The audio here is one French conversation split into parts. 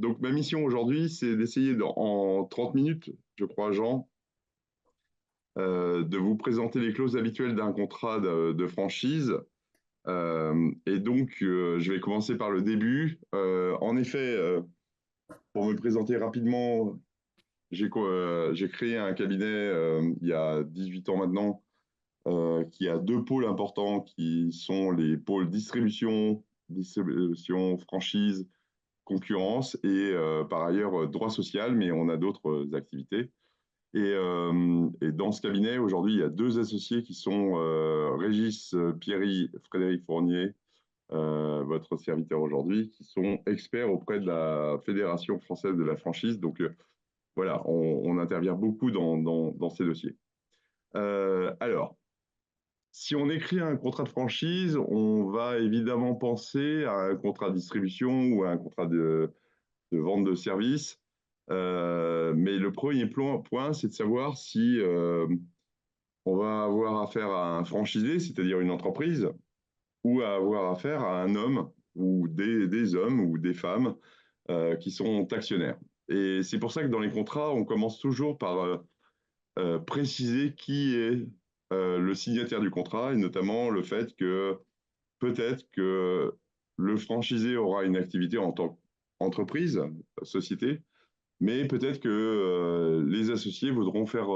Donc, ma mission aujourd'hui, c'est d'essayer en 30 minutes, je crois, Jean, de vous présenter les clauses habituelles d'un contrat de franchise. Et donc, je vais commencer par le début. En effet, pour me présenter rapidement, j'ai créé un cabinet il y a 18 ans maintenant, qui a deux pôles importants, qui sont les pôles distribution, franchise, concurrence et par ailleurs droit social, mais on a d'autres activités. Et dans ce cabinet, aujourd'hui, il y a deux associés qui sont Régis Pierry, Frédéric Fournier, votre serviteur aujourd'hui, qui sont experts auprès de la Fédération française de la franchise. Donc voilà, on intervient beaucoup dans ces dossiers. Alors, si on écrit un contrat de franchise, on va évidemment penser à un contrat de distribution ou à un contrat de vente de services. Mais le premier point, c'est de savoir si on va avoir affaire à un franchisé, c'est-à-dire une entreprise, ou à avoir affaire à un homme ou des hommes ou des femmes qui sont actionnaires. Et c'est pour ça que dans les contrats, on commence toujours par préciser qui est le signataire du contrat, et notamment le fait que peut-être que le franchisé aura une activité en tant qu'entreprise, société, mais peut-être que les associés voudront faire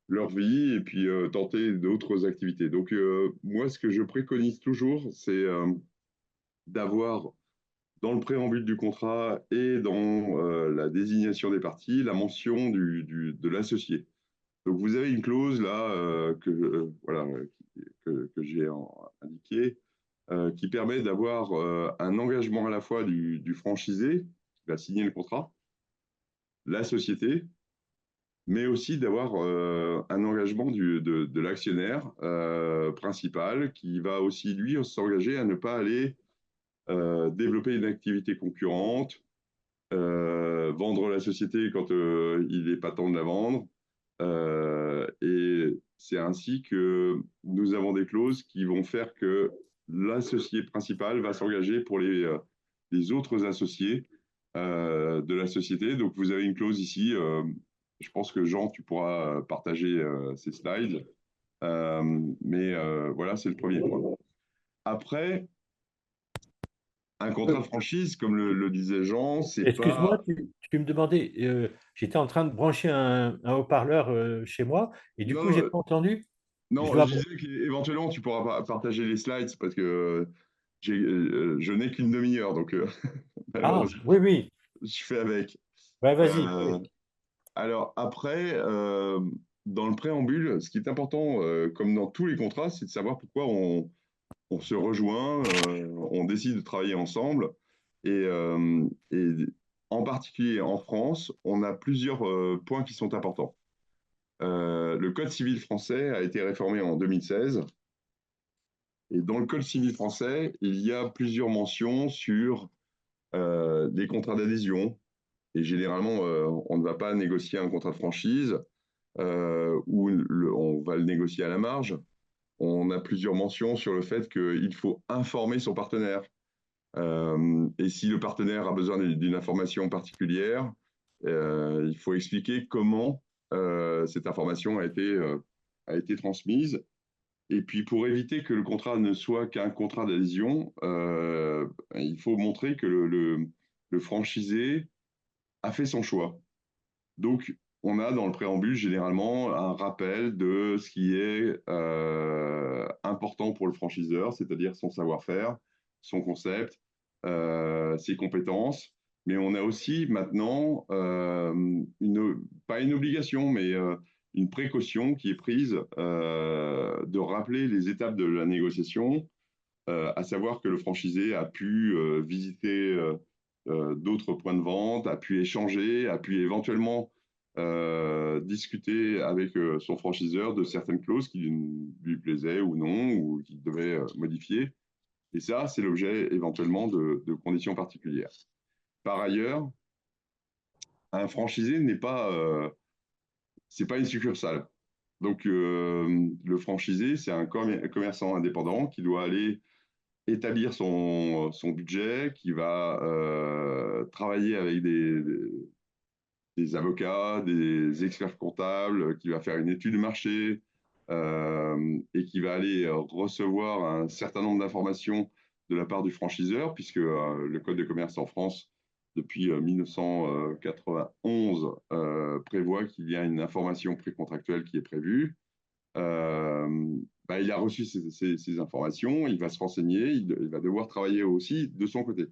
leur vie et puis tenter d'autres activités. Donc, moi, ce que je préconise toujours, c'est d'avoir dans le préambule du contrat et dans la désignation des parties la mention de l'associé. Donc, vous avez une clause là voilà, que j'ai indiquée qui permet d'avoir un engagement à la fois du franchisé qui va signer le contrat, la société, mais aussi d'avoir un engagement de l'actionnaire principal qui va aussi, lui, s'engager à ne pas aller développer une activité concurrente, vendre la société quand il n'est pas temps de la vendre. Et c'est ainsi que nous avons des clauses qui vont faire que l'associé principal va s'engager pour les autres associés de la société. Donc, vous avez une clause ici. Je pense que Jean, tu pourras partager ces slides. Mais voilà, c'est le premier point. Après, un contrat de franchise, comme le disait Jean, c'est Excuse-moi, pas. tu me demandais, j'étais en train de brancher un haut-parleur chez moi et du coup, j'ai Non, pas entendu. Je non, dois. je disais qu'éventuellement, tu pourras partager les slides parce que je n'ai qu'une demi-heure, donc Ah, malheureusement, oui, oui. je fais avec. Ouais, vas-y. Euh, alors après, dans le préambule, ce qui est important, comme dans tous les contrats, c'est de savoir pourquoi on se rejoint, on décide de travailler ensemble. Et en particulier en France, on a plusieurs points qui sont importants. Le Code civil français a été réformé en 2016. Et dans le Code civil français, il y a plusieurs mentions sur des contrats d'adhésion. Et généralement, on ne va pas négocier un contrat de franchise ou on va le négocier à la marge. On a plusieurs mentions sur le fait qu'il faut informer son partenaire. Et si le partenaire a besoin d'une information particulière, il faut expliquer comment cette information a été transmise. Et puis, pour éviter que le contrat ne soit qu'un contrat d'adhésion, il faut montrer que le franchisé a fait son choix. Donc, on a dans le préambule généralement un rappel de ce qui est important pour le franchiseur, c'est-à-dire son savoir-faire, son concept, ses compétences. Mais on a aussi maintenant pas une obligation, mais une précaution qui est prise de rappeler les étapes de la négociation, à savoir que le franchisé a pu visiter d'autres points de vente, a pu échanger, a pu éventuellement discuter avec son franchiseur de certaines clauses qui lui plaisaient ou non, ou qu'il devait modifier. Et ça, c'est l'objet éventuellement de conditions particulières. Par ailleurs, un franchisé c'est pas une succursale. Donc, le franchisé, c'est un commerçant indépendant qui doit aller établir son budget, qui va travailler avec des avocats, des experts comptables, qui va faire une étude de marché et qui va aller recevoir un certain nombre d'informations de la part du franchiseur, puisque le Code de commerce en France, depuis 1991, prévoit qu'il y a une information précontractuelle qui est prévue. Bah, il a reçu ces informations, il va se renseigner, il va devoir travailler aussi de son côté.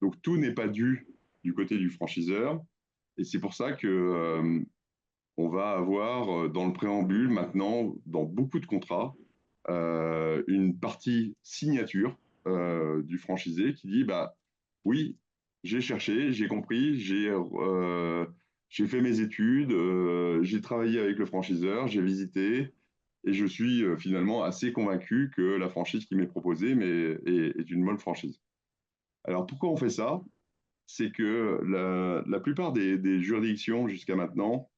Donc tout n'est pas dû du côté du franchiseur, et c'est pour ça que on va avoir dans le préambule maintenant, dans beaucoup de contrats, une partie signature du franchisé qui dit bah oui, j'ai cherché, j'ai compris, j'ai fait mes études, j'ai travaillé avec le franchiseur, j'ai visité et je suis finalement assez convaincu que la franchise qui m'est proposée est une bonne franchise. Alors pourquoi on fait ça? C'est que la plupart des juridictions jusqu'à maintenant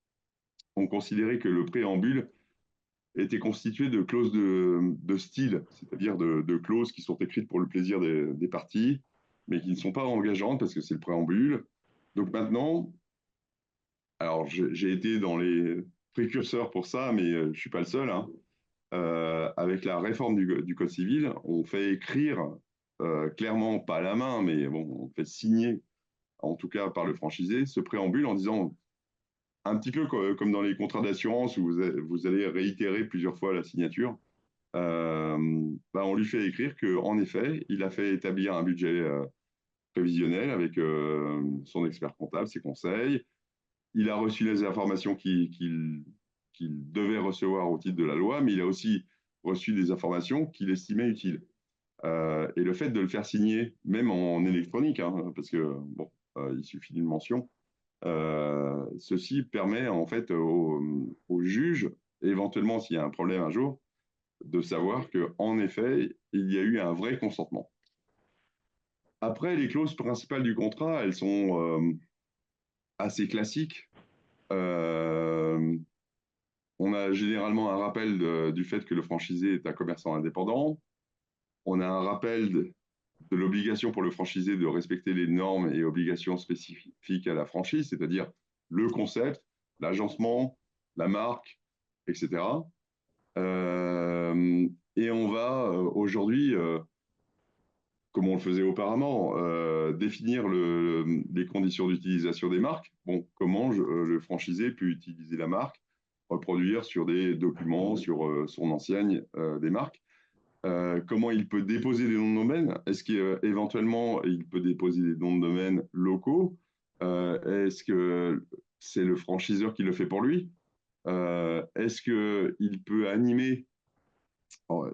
ont considéré que le préambule était constitué de clauses de style, c'est-à-dire de clauses qui sont écrites pour le plaisir des parties, mais qui ne sont pas engageantes parce que c'est le préambule. Donc maintenant, alors j'ai été dans les précurseurs pour ça, mais je ne suis pas le seul. Hein. Avec la réforme du Code civil, on fait écrire clairement, pas à la main, mais bon, on fait signer, en tout cas par le franchisé, ce préambule en disant un petit peu comme dans les contrats d'assurance où vous allez réitérer plusieurs fois la signature. Bah, on lui fait écrire qu'en effet, il a fait établir un budget prévisionnel avec son expert comptable, ses conseils. Il a reçu les informations qu'il devait recevoir au titre de la loi, mais il a aussi reçu des informations qu'il estimait utiles. Et le fait de le faire signer, même en électronique, hein, parce que bon, il suffit d'une mention, ceci permet en fait au juge, éventuellement s'il y a un problème un jour, de savoir qu'en effet, il y a eu un vrai consentement. Après, les clauses principales du contrat, elles sont assez classiques. Euh, on a généralement un rappel du fait que le franchisé est un commerçant indépendant. On a un rappel de l'obligation pour le franchisé de respecter les normes et obligations spécifiques à la franchise, c'est-à-dire le concept, l'agencement, la marque, etc. Et on va aujourd'hui comme on le faisait auparavant, définir les conditions d'utilisation des marques. Bon, comment le franchisé peut utiliser la marque, reproduire sur des documents, sur son enseigne des marques. Comment il peut déposer des noms de domaine? Est-ce qu'éventuellement il peut déposer des noms de domaine locaux? Est-ce que c'est le franchiseur qui le fait pour lui? Est-ce qu'il peut animer,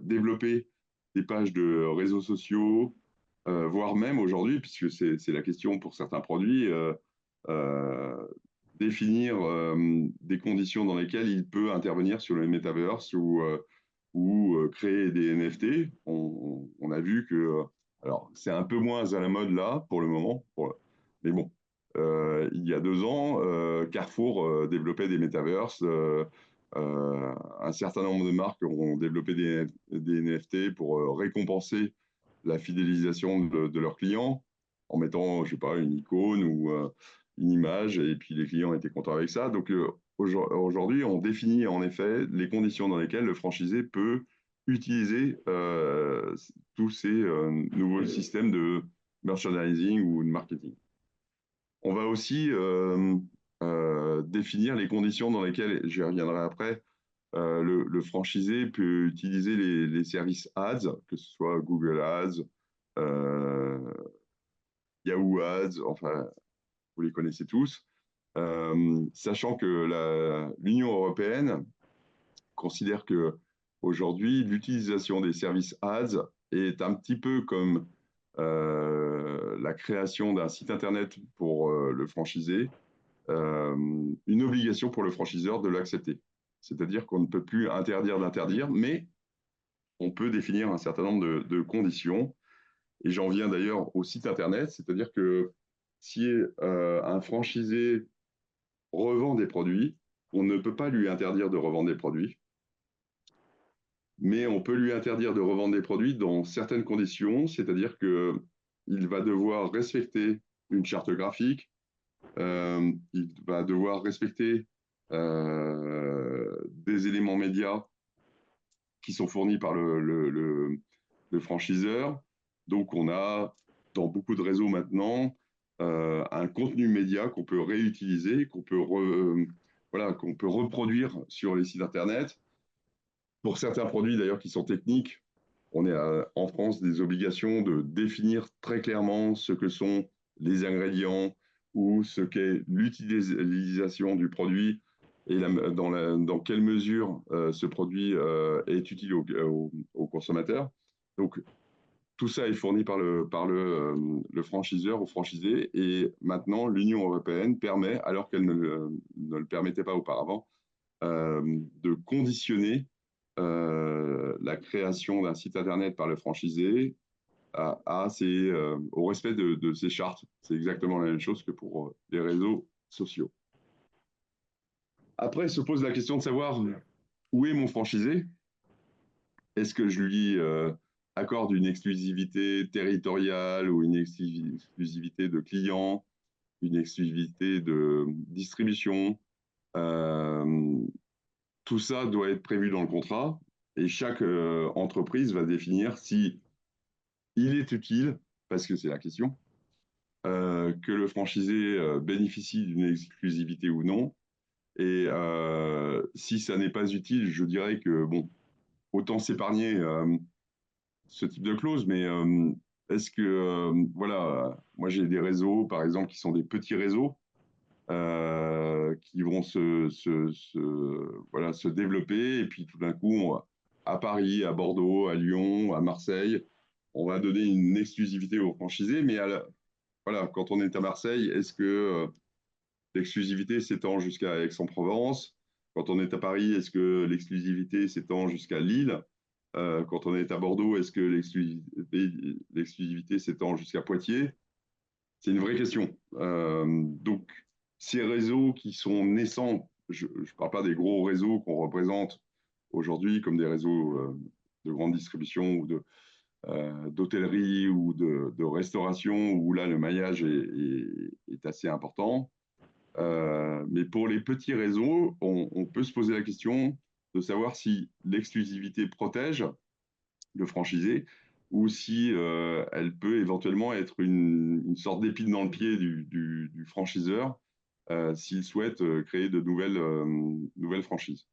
développer des pages de réseaux sociaux, voire même aujourd'hui, puisque c'est la question pour certains produits, euh, définir des conditions dans lesquelles il peut intervenir sur le metaverse ou créer des NFT. On a vu que, alors c'est un peu moins à la mode là pour le moment, mais bon, il y a 2 ans, Carrefour développait des metaverses. Un certain nombre de marques ont développé des NFT pour récompenser la fidélisation de leurs clients en mettant, je sais pas, une icône ou une image, et puis les clients étaient contents avec ça. Donc aujourd'hui, on définit en effet les conditions dans lesquelles le franchisé peut utiliser tous ces nouveaux systèmes de merchandising ou de marketing. On va aussi définir les conditions dans lesquelles, j'y reviendrai après, le franchisé peut utiliser les services ads, que ce soit Google Ads, euh, Yahoo Ads, enfin, vous les connaissez tous, sachant que l'Union européenne considère que aujourd'hui, l'utilisation des services ads est un petit peu comme la création d'un site internet pour le franchisé, une obligation pour le franchiseur de l'accepter. C'est-à-dire qu'on ne peut plus interdire d'interdire, mais on peut définir un certain nombre de conditions. Et j'en viens d'ailleurs au site internet, c'est-à-dire que si un franchisé revend des produits, on ne peut pas lui interdire de revendre des produits. mais on peut lui interdire de revendre des produits dans certaines conditions, c'est-à-dire qu'il va devoir respecter une charte graphique, il va devoir respecter des éléments médias qui sont fournis par le franchiseur. Donc, on a dans beaucoup de réseaux maintenant un contenu média qu'on peut réutiliser, voilà, qu'on peut reproduire sur les sites Internet. Pour certains produits d'ailleurs qui sont techniques, on est en France des obligations de définir très clairement ce que sont les ingrédients ou ce qu'est l'utilisation du produit et dans quelle mesure ce produit est utile au consommateur. Donc, tout ça est fourni par le franchiseur ou franchisé. Et maintenant, l'Union européenne permet, alors qu'elle ne le permettait pas auparavant, de conditionner la création d'un site Internet par le franchisé au respect de ces chartes. C'est exactement la même chose que pour les réseaux sociaux. Après, se pose la question de savoir où est mon franchisé. Est-ce que je lui accorde une exclusivité territoriale ou une exclusivité de client, une exclusivité de distribution? Tout ça doit être prévu dans le contrat et chaque entreprise va définir si il est utile, parce que c'est la question, que le franchisé bénéficie d'une exclusivité ou non. Et si ça n'est pas utile, je dirais que, bon, autant s'épargner ce type de clause, mais est-ce que, voilà, moi j'ai des réseaux, par exemple, qui sont des petits réseaux, qui vont voilà, se développer, et puis tout d'un coup, à Paris, à Bordeaux, à Lyon, à Marseille, on va donner une exclusivité aux franchisés, mais voilà, quand on est à Marseille, est-ce que l'exclusivité s'étend jusqu'à Aix-en-Provence? Quand on est à Paris, est-ce que l'exclusivité s'étend jusqu'à Lille? Quand on est à Bordeaux, est-ce que l'exclusivité s'étend jusqu'à Poitiers? C'est une vraie question. Donc, ces réseaux qui sont naissants, je ne parle pas des gros réseaux qu'on représente aujourd'hui comme des réseaux de grande distribution ou d'hôtellerie ou de restauration, où là, le maillage est assez important. Mais pour les petits réseaux, on peut se poser la question de savoir si l'exclusivité protège le franchisé ou si elle peut éventuellement être une sorte d'épine dans le pied du franchiseur s'il souhaite créer de nouvelles franchises.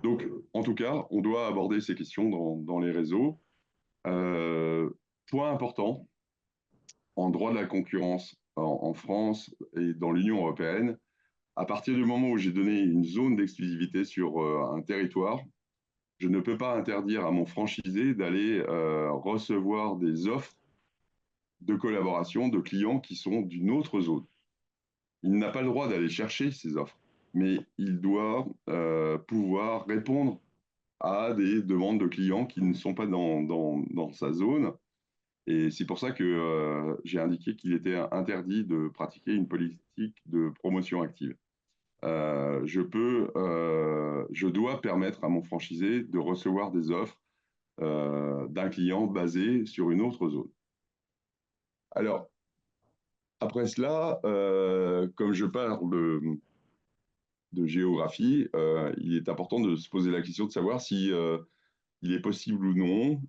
Donc, en tout cas, on doit aborder ces questions dans les réseaux. Euh, Point important, en droit de la concurrence en France et dans l'Union européenne, à partir du moment où j'ai donné une zone d'exclusivité sur un territoire, je ne peux pas interdire à mon franchisé d'aller recevoir des offres de collaboration de clients qui sont d'une autre zone. Il n'a pas le droit d'aller chercher ces offres, mais il doit pouvoir répondre à des demandes de clients qui ne sont pas dans sa zone. Et c'est pour ça que j'ai indiqué qu'il était interdit de pratiquer une politique de promotion active. Je dois permettre à mon franchisé de recevoir des offres d'un client basé sur une autre zone. Alors, après cela, comme je parle de géographie, il est important de se poser la question de savoir si il est possible ou non,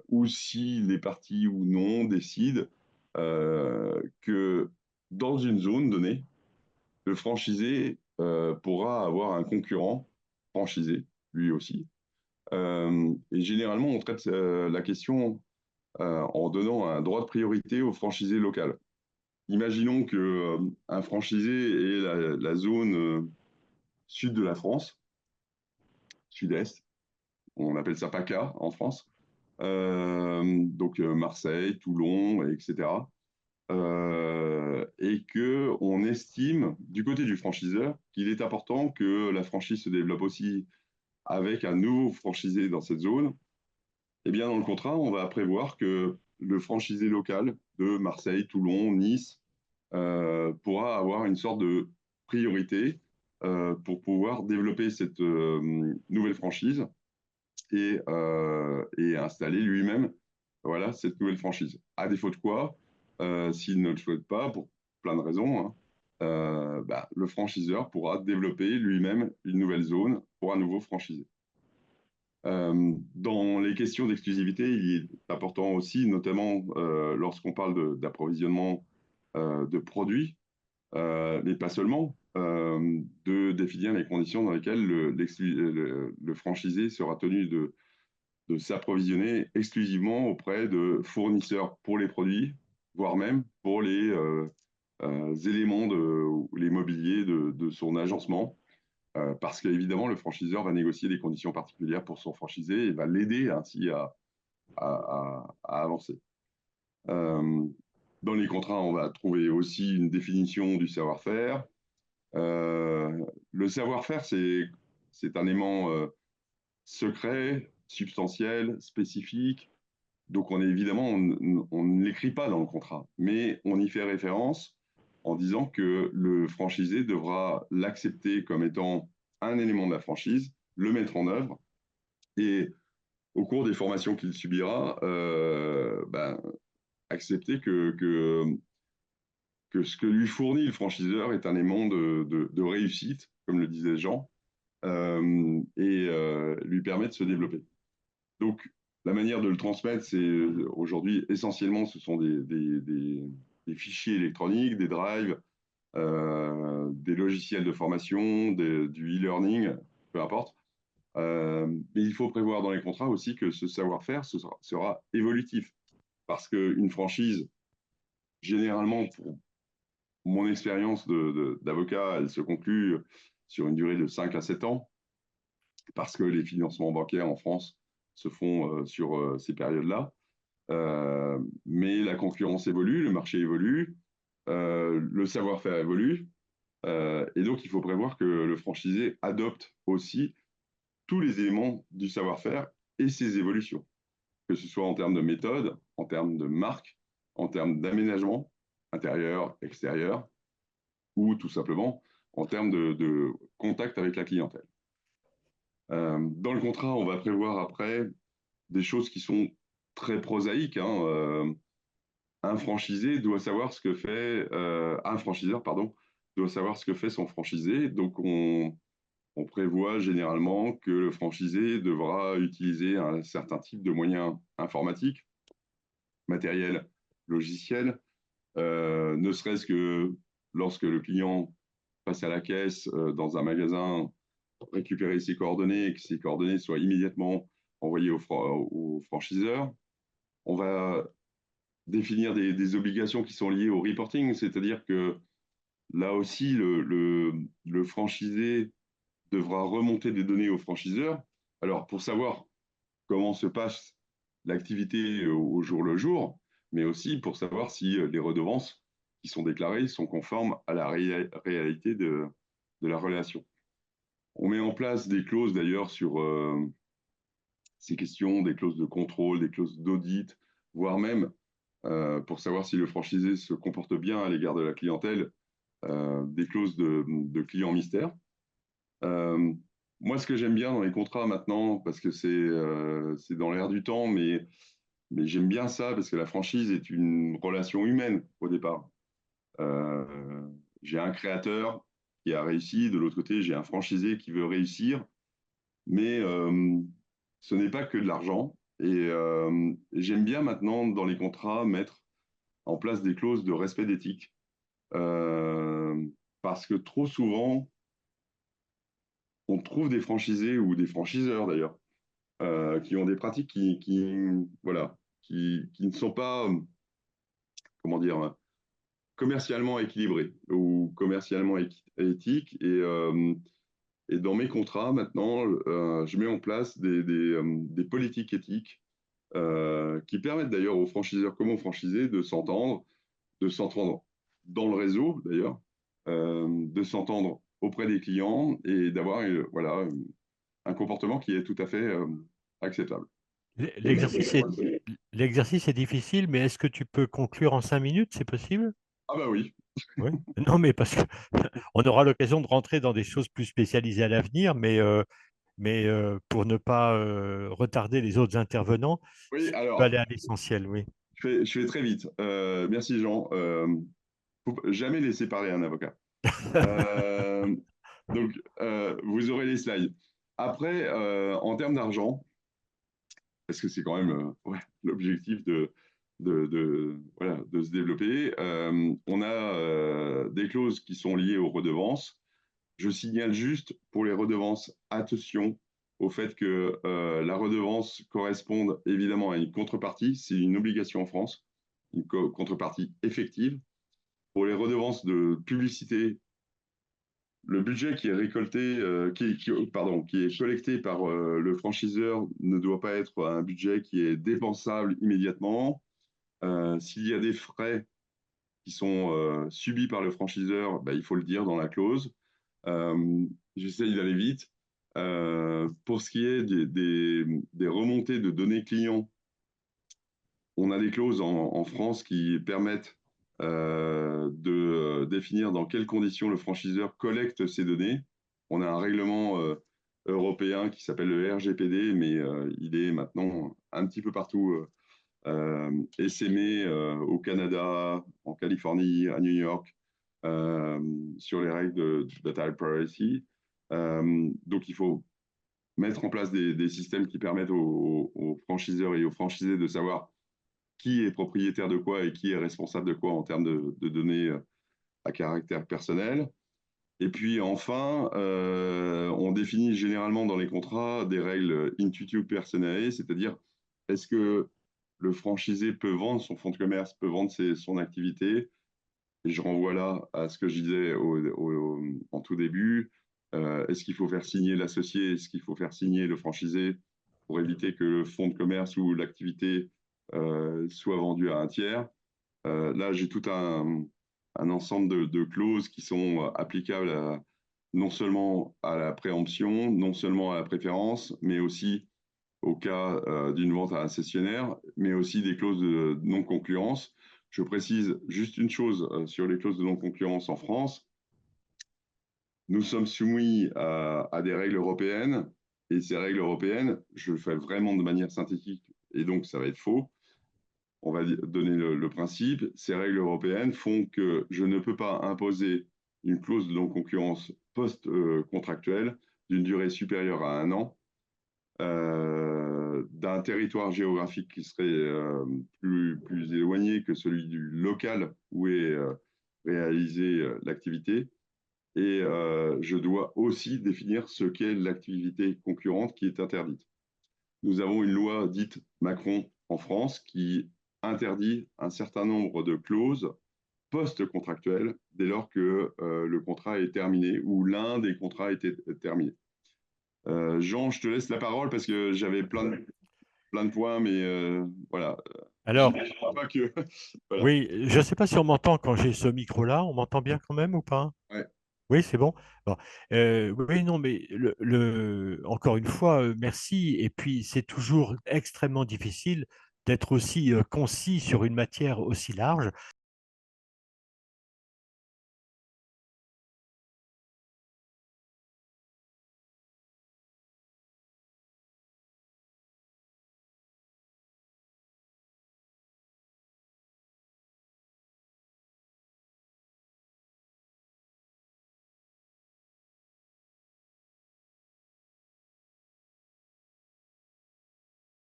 ou si les parties ou non décident que dans une zone donnée, le franchisé pourra avoir un concurrent franchisé, lui aussi. Et généralement, on traite la question en donnant un droit de priorité au franchisé local. Imaginons qu'un franchisé est la zone sud de la France, sud-est, on appelle ça PACA en France, donc Marseille, Toulon, etc. Et qu'on estime, du côté du franchiseur, qu'il est important que la franchise se développe aussi avec un nouveau franchisé dans cette zone. Eh bien, dans le contrat, on va prévoir que le franchisé local de Marseille, Toulon, Nice pourra avoir une sorte de priorité pour pouvoir développer cette nouvelle franchise et installer lui-même voilà, cette nouvelle franchise. À défaut de quoi, s'il ne le souhaite pas, pour plein de raisons, hein, bah, le franchiseur pourra développer lui-même une nouvelle zone pour un nouveau franchisé. Dans les questions d'exclusivité, il est important aussi, notamment lorsqu'on parle d'approvisionnement de produits, mais pas seulement, de définir les conditions dans lesquelles le franchisé sera tenu de s'approvisionner exclusivement auprès de fournisseurs pour les produits, voire même pour les éléments, les mobiliers de son agencement, parce qu'évidemment, le franchiseur va négocier des conditions particulières pour son franchisé et va l'aider ainsi à avancer. Dans les contrats, on va trouver aussi une définition du savoir-faire. Le savoir-faire, c'est un aimant secret, substantiel, spécifique. Donc, évidemment, on ne l'écrit pas dans le contrat, mais on y fait référence en disant que le franchisé devra l'accepter comme étant un élément de la franchise, le mettre en œuvre, et au cours des formations qu'il subira, ben, accepter que ce que lui fournit le franchiseur est un élément de réussite, comme le disait Jean, lui permet de se développer. Donc, la manière de le transmettre, c'est aujourd'hui essentiellement, ce sont des fichiers électroniques, des drives, des logiciels de formation, du e-learning, peu importe. Mais il faut prévoir dans les contrats aussi que ce savoir-faire sera évolutif. Parce qu'une franchise, généralement, pour mon expérience d'avocat, elle se conclut sur une durée de 5 à 7 ans, parce que les financements bancaires en France se font sur ces périodes-là. Mais la concurrence évolue, le marché évolue, le savoir-faire évolue, et donc il faut prévoir que le franchisé adopte aussi tous les éléments du savoir-faire et ses évolutions, que ce soit en termes de méthode, en termes de marque, en termes d'aménagement intérieur, extérieur, ou tout simplement en termes de contact avec la clientèle. Dans le contrat, on va prévoir après des choses qui sont très prosaïques, hein. Un franchisé doit savoir ce que fait, un franchiseur, pardon, doit savoir ce que fait son franchisé. Donc, on prévoit généralement que le franchisé devra utiliser un certain type de moyens informatiques, matériel, logiciel, ne serait-ce que lorsque le client passe à la caisse dans un magasin, récupérer ses coordonnées et que ces coordonnées soient immédiatement envoyées au franchiseur. On va définir des obligations qui sont liées au reporting, c'est-à-dire que là aussi, le franchisé devra remonter des données au franchiseur. Alors, pour savoir comment se passe l'activité au jour le jour, mais aussi pour savoir si les redevances qui sont déclarées sont conformes à la réalité de la relation. On met en place des clauses d'ailleurs sur ces questions, des clauses de contrôle, des clauses d'audit, voire même pour savoir si le franchisé se comporte bien à l'égard de la clientèle, des clauses de client mystère. Moi, ce que j'aime bien dans les contrats maintenant, parce que c'est dans l'air du temps, mais j'aime bien ça, parce que la franchise est une relation humaine au départ. Euh, j'ai un créateur qui a réussi, de l'autre côté, j'ai un franchisé qui veut réussir, mais ce n'est pas que de l'argent. Et j'aime bien maintenant, dans les contrats, mettre en place des clauses de respect d'éthique. Parce que trop souvent, on trouve des franchisés ou des franchiseurs d'ailleurs, qui ont des pratiques voilà, qui ne sont pas, comment dire, commercialement équilibrées ou commercialement éthiques. Et dans mes contrats, maintenant, je mets en place des politiques éthiques qui permettent d'ailleurs aux franchiseurs comme aux franchisés de s'entendre dans le réseau d'ailleurs, de s'entendre auprès des clients et d'avoir voilà, un comportement qui est tout à fait acceptable. L'exercice est, l'exercice est difficile, mais est-ce que tu peux conclure en 5 minutes? C'est possible? Ah bah oui. Oui. Non, mais parce que on aura l'occasion de rentrer dans des choses plus spécialisées à l'avenir, mais mais pour ne pas retarder les autres intervenants, Oui, si tu peux alors, aller à l'essentiel, oui. je fais très vite. Merci Jean. Faut jamais laisser parler un avocat. Euh, donc, vous aurez les slides. Après, en termes d'argent, parce que c'est quand même ouais, l'objectif voilà, de se développer, on a des clauses qui sont liées aux redevances. Je signale juste pour les redevances, attention au fait que la redevance corresponde évidemment à une contrepartie. C'est une obligation en France, une contrepartie effective. Pour les redevances de publicité, le budget qui est récolté, pardon, qui est collecté par le franchiseur ne doit pas être un budget qui est dépensable immédiatement. S'il y a des frais qui sont subis par le franchiseur, bah, il faut le dire dans la clause. Euh, J'essaye d'aller vite. Pour ce qui est des remontées de données clients, on a des clauses en France qui permettent de définir dans quelles conditions le franchiseur collecte ces données. On a un règlement européen qui s'appelle le RGPD, mais il est maintenant un petit peu partout essaimé au Canada, en Californie, à New York, sur les règles de data privacy. Donc il faut mettre en place des systèmes qui permettent aux franchiseurs et aux franchisés de savoir qui est propriétaire de quoi et qui est responsable de quoi en termes de données à caractère personnel. Et puis enfin, on définit généralement dans les contrats des règles intuitu personae, c'est-à-dire est-ce que le franchisé peut vendre son fonds de commerce, peut vendre son activité. Et je renvoie là à ce que je disais en tout début. Est-ce qu'il faut faire signer l'associé? Est-ce qu'il faut faire signer le franchisé pour éviter que le fonds de commerce ou l'activité soit vendu à un tiers? Là, j'ai tout un ensemble de clauses qui sont applicables non seulement à la préemption, non seulement à la préférence, mais aussi au cas d'une vente à un cessionnaire, mais aussi des clauses de non-concurrence. Je précise juste une chose sur les clauses de non-concurrence en France. Nous sommes soumis à des règles européennes, et ces règles européennes, je le fais vraiment de manière synthétique, et donc ça va être faux. On va donner le principe. Ces règles européennes font que je ne peux pas imposer une clause de non-concurrence post-contractuelle d'une durée supérieure à un an d'un territoire géographique qui serait plus éloigné que celui du local où est réalisée l'activité. Et je dois aussi définir ce qu'est l'activité concurrente qui est interdite. Nous avons une loi dite Macron en France qui interdit un certain nombre de clauses post-contractuelles dès lors que le contrat est terminé ou l'un des contrats était terminé. Jean, je te laisse la parole parce que j'avais plein de points, mais voilà. Alors, J'imagine pas que. Voilà. oui, je ne sais pas si on m'entend quand j'ai ce micro-là. On m'entend bien quand même ou pas? Ouais. Oui, c'est bon. Bon. Oui, non, mais encore une fois, merci. Et puis, c'est toujours extrêmement difficile d'être aussi concis sur une matière aussi large.